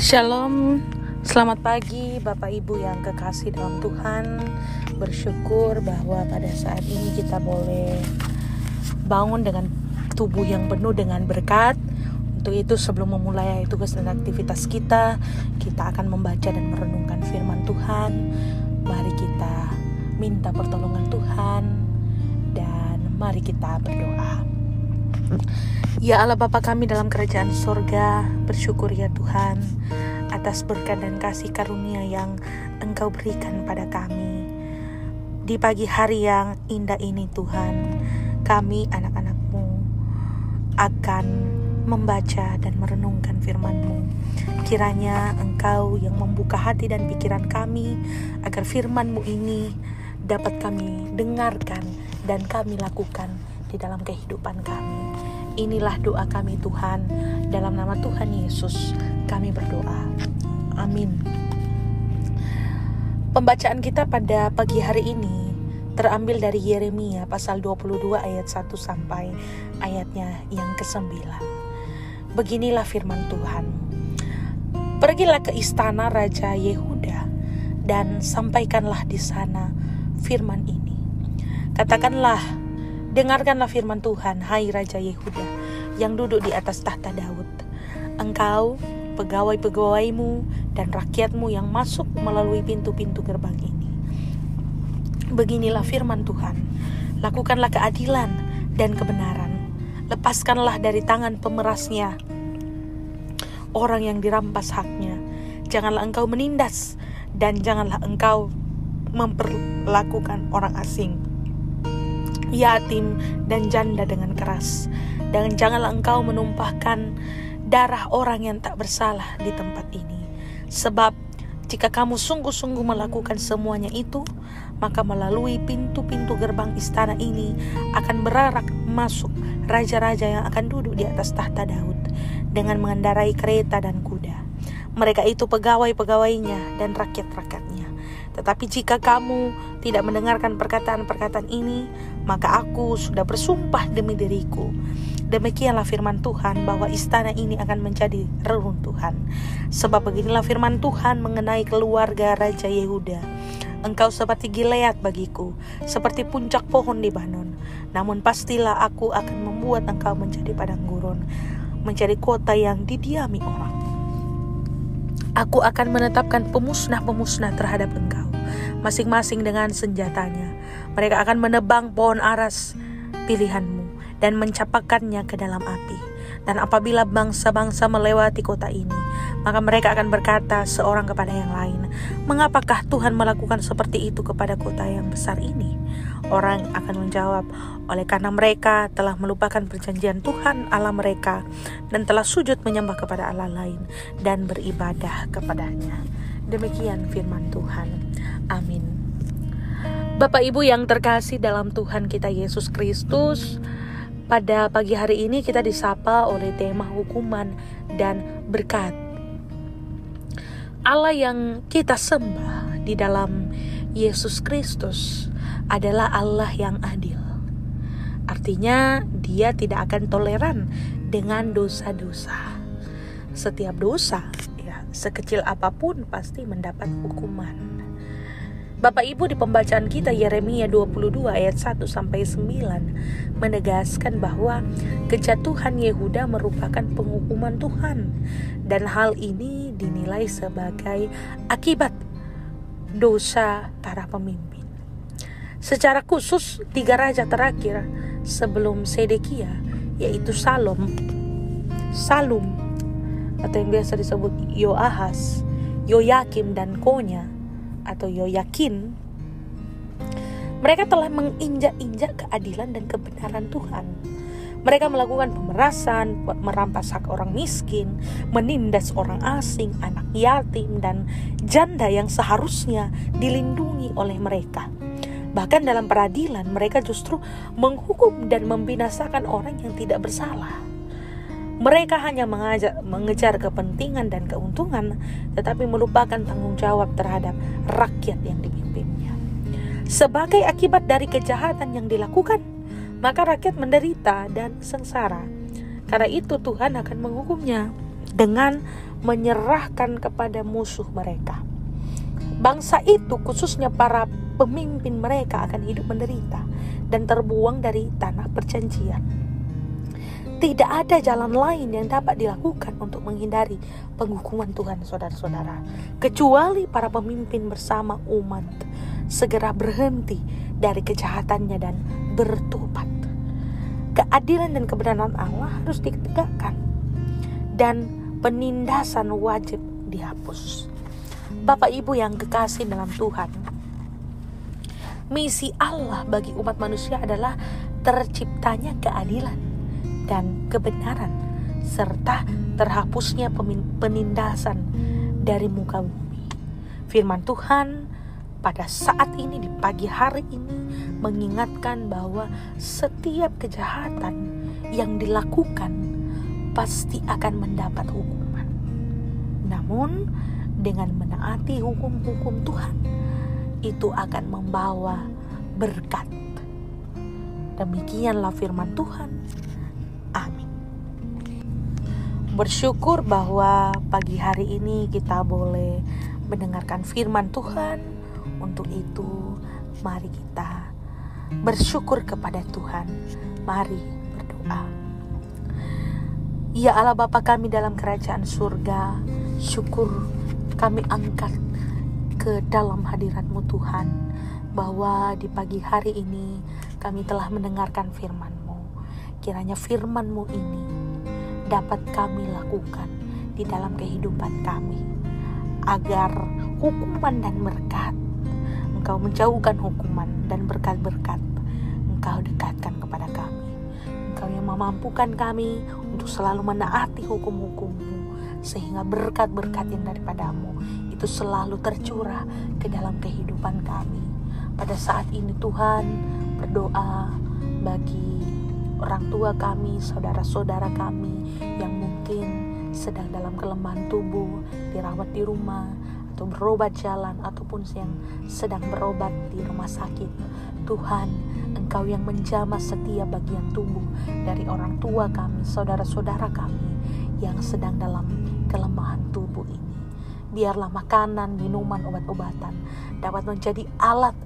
Shalom, selamat pagi Bapak Ibu yang kekasih dalam Tuhan. Bersyukur bahwa pada saat ini kita boleh bangun dengan tubuh yang penuh dengan berkat. Untuk itu sebelum memulai tugas dan aktivitas kita akan membaca dan merenungkan firman Tuhan. Mari kita minta pertolongan Tuhan dan mari kita berdoa. Ya Allah Bapa kami dalam kerajaan sorga, bersyukur ya Tuhan atas berkat dan kasih karunia yang Engkau berikan pada kami. Di pagi hari yang indah ini Tuhan, kami anak-anak-Mu akan membaca dan merenungkan firman-Mu. Kiranya Engkau yang membuka hati dan pikiran kami agar firman-Mu ini dapat kami dengarkan dan kami lakukan di dalam kehidupan kami. Inilah doa kami Tuhan, dalam nama Tuhan Yesus kami berdoa. Amin. Pembacaan kita pada pagi hari ini terambil dari Yeremia pasal 22 ayat 1 sampai ayatnya yang ke-9. Beginilah firman Tuhan. Pergilah ke istana Raja Yehuda dan sampaikanlah di sana firman ini. Katakanlah, dengarkanlah firman Tuhan, hai Raja Yehuda yang duduk di atas tahta Daud. Engkau, pegawai-pegawaimu dan rakyatmu yang masuk melalui pintu-pintu gerbang ini. Beginilah firman Tuhan. Lakukanlah keadilan dan kebenaran. Lepaskanlah dari tangan pemerasnya orang yang dirampas haknya. Janganlah engkau menindas dan janganlah engkau memperlakukan orang asing, yatim dan janda dengan keras. Dan janganlah engkau menumpahkan darah orang yang tak bersalah di tempat ini. Sebab jika kamu sungguh-sungguh melakukan semuanya itu, maka melalui pintu-pintu gerbang istana ini akan berarak masuk raja-raja yang akan duduk di atas tahta Daud dengan mengendarai kereta dan kuda. Mereka itu pegawai-pegawainya dan rakyat-rakyatnya. Tetapi jika kamu tidak mendengarkan perkataan-perkataan ini, maka aku sudah bersumpah demi diriku. Demikianlah firman Tuhan bahwa istana ini akan menjadi reruntuhan. Sebab beginilah firman Tuhan mengenai keluarga Raja Yehuda. Engkau seperti Gilead bagiku, seperti puncak pohon Libanon. Namun pastilah aku akan membuat engkau menjadi padang gurun, menjadi kota yang didiami orang. Aku akan menetapkan pemusnah-pemusnah terhadap engkau, masing-masing dengan senjatanya. Mereka akan menebang pohon aras pilihanmu dan mencapakannya ke dalam api. Dan apabila bangsa-bangsa melewati kota ini, maka mereka akan berkata seorang kepada yang lain, mengapakah Tuhan melakukan seperti itu kepada kota yang besar ini? Orang akan menjawab, oleh karena mereka telah melupakan perjanjian Tuhan Allah mereka dan telah sujud menyembah kepada Allah lain dan beribadah kepadanya. Demikian firman Tuhan. Amin. Bapak Ibu yang terkasih dalam Tuhan kita Yesus Kristus, pada pagi hari ini kita disapa oleh tema hukuman dan berkat. Allah yang kita sembah di dalam Yesus Kristus adalah Allah yang adil. Artinya Dia tidak akan toleran dengan dosa-dosa. Setiap dosa, sekecil apapun pasti mendapat hukuman. Bapak Ibu, di pembacaan kita Yeremia 22 ayat 1 sampai 9 menegaskan bahwa kejatuhan Yehuda merupakan penghukuman Tuhan dan hal ini dinilai sebagai akibat dosa para pemimpin. Secara khusus 3 raja terakhir sebelum Sedekia, yaitu Salum atau yang biasa disebut Yoahas, Yoyakim dan Konya atau Yoyakin, mereka telah menginjak-injak keadilan dan kebenaran Tuhan. Mereka melakukan pemerasan, merampas hak orang miskin, menindas orang asing, anak yatim dan janda yang seharusnya dilindungi oleh mereka. Bahkan dalam peradilan mereka justru menghukum dan membinasakan orang yang tidak bersalah. Mereka hanya mengejar kepentingan dan keuntungan, tetapi melupakan tanggung jawab terhadap rakyat yang dipimpinnya. Sebagai akibat dari kejahatan yang dilakukan, maka rakyat menderita dan sengsara. Karena itu Tuhan akan menghukumnya dengan menyerahkan kepada musuh mereka. Bangsa itu, khususnya para pemimpin mereka, akan hidup menderita dan terbuang dari tanah perjanjian. Tidak ada jalan lain yang dapat dilakukan untuk menghindari penghukuman Tuhan, saudara-saudara, kecuali para pemimpin bersama umat segera berhenti dari kejahatannya dan bertobat. Keadilan dan kebenaran Allah harus ditegakkan dan penindasan wajib dihapus. Bapak Ibu yang kekasih dalam Tuhan, misi Allah bagi umat manusia adalah terciptanya keadilan dan kebenaran, serta terhapusnya penindasan dari muka bumi. Firman Tuhan pada saat ini, di pagi hari ini, mengingatkan bahwa setiap kejahatan yang dilakukan pasti akan mendapat hukuman. Namun dengan menaati hukum-hukum Tuhan, itu akan membawa berkat. Demikianlah firman Tuhan. Amin. Bersyukur bahwa pagi hari ini kita boleh mendengarkan firman Tuhan. Untuk itu, mari kita bersyukur kepada Tuhan. Mari berdoa. Ya Allah Bapa kami dalam kerajaan surga, syukur kami angkat ke dalam hadirat-Mu Tuhan, bahwa di pagi hari ini kami telah mendengarkan firman-Mu. Kiranya firman-Mu ini dapat kami lakukan di dalam kehidupan kami, agar hukuman dan berkat, Engkau menjauhkan hukuman dan berkat-berkat, Engkau dekatkan kepada kami. Engkau yang memampukan kami untuk selalu menaati hukum-hukum-Mu, sehingga berkat-berkat yang daripada-Mu itu selalu tercurah ke dalam kehidupan kami. Pada saat ini Tuhan, berdoa bagi orang tua kami, saudara-saudara kami yang mungkin sedang dalam kelemahan tubuh, dirawat di rumah, atau berobat jalan, ataupun yang sedang berobat di rumah sakit. Tuhan, Engkau yang menjamah setiap bagian tubuh dari orang tua kami, saudara-saudara kami yang sedang dalam kelemahan tubuh ini. Biarlah makanan, minuman, obat-obatan dapat menjadi alat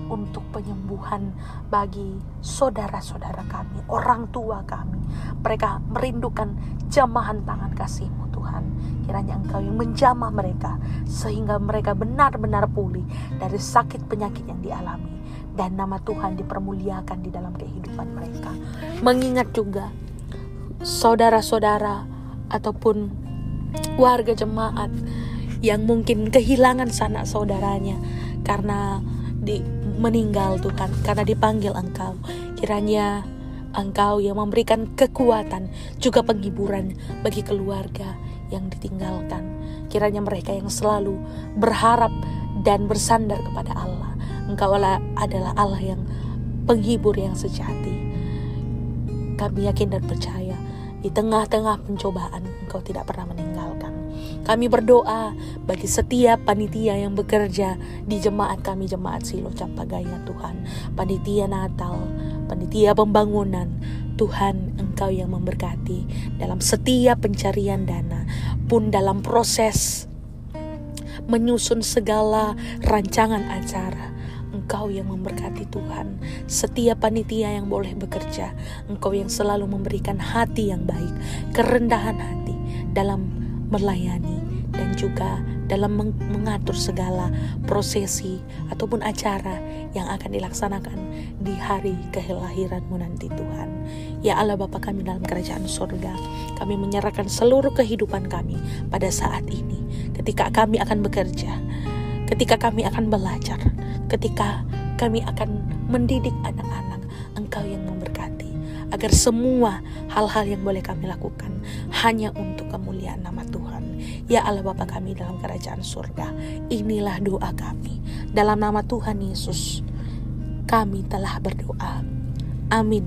untuk penyembuhan bagi saudara-saudara kami, orang tua kami. Mereka merindukan jamahan tangan kasih-Mu Tuhan. Kiranya Engkau yang menjamah mereka, sehingga mereka benar-benar pulih dari sakit penyakit yang dialami, dan nama Tuhan dipermuliakan di dalam kehidupan mereka. Mengingat juga saudara-saudara ataupun warga jemaat yang mungkin kehilangan sanak saudaranya karena meninggal Tuhan, karena dipanggil Engkau. Kiranya Engkau yang memberikan kekuatan, juga penghiburan bagi keluarga yang ditinggalkan. Kiranya mereka yang selalu berharap dan bersandar kepada Allah. Engkau adalah Allah yang penghibur yang sejati. Kami yakin dan percaya di tengah-tengah pencobaan Engkau tidak pernah meninggalkan. Kami berdoa bagi setiap panitia yang bekerja di jemaat kami, Jemaat Silo Campagaya Tuhan. Panitia Natal, panitia pembangunan, Tuhan Engkau yang memberkati dalam setiap pencarian dana, pun dalam proses menyusun segala rancangan acara. Engkau yang memberkati Tuhan. Setiap panitia yang boleh bekerja, Engkau yang selalu memberikan hati yang baik, kerendahan hati dalam melayani, dan juga dalam mengatur segala prosesi ataupun acara yang akan dilaksanakan di hari kelahiran-Mu nanti Tuhan. Ya Allah Bapa kami dalam kerajaan surga, kami menyerahkan seluruh kehidupan kami pada saat ini. Ketika kami akan bekerja, ketika kami akan belajar, ketika kami akan mendidik anak-anak, Engkau yang memberkati, agar semua hal-hal yang boleh kami lakukan hanya untuk kemuliaan nama Tuhan. Ya Allah Bapa kami dalam kerajaan surga, inilah doa kami. Dalam nama Tuhan Yesus, kami telah berdoa. Amin.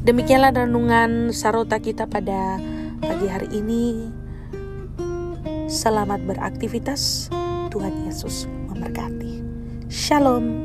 Demikianlah renungan Sarota kita pada pagi hari ini. Selamat beraktivitas. Tuhan Yesus memberkati. Shalom.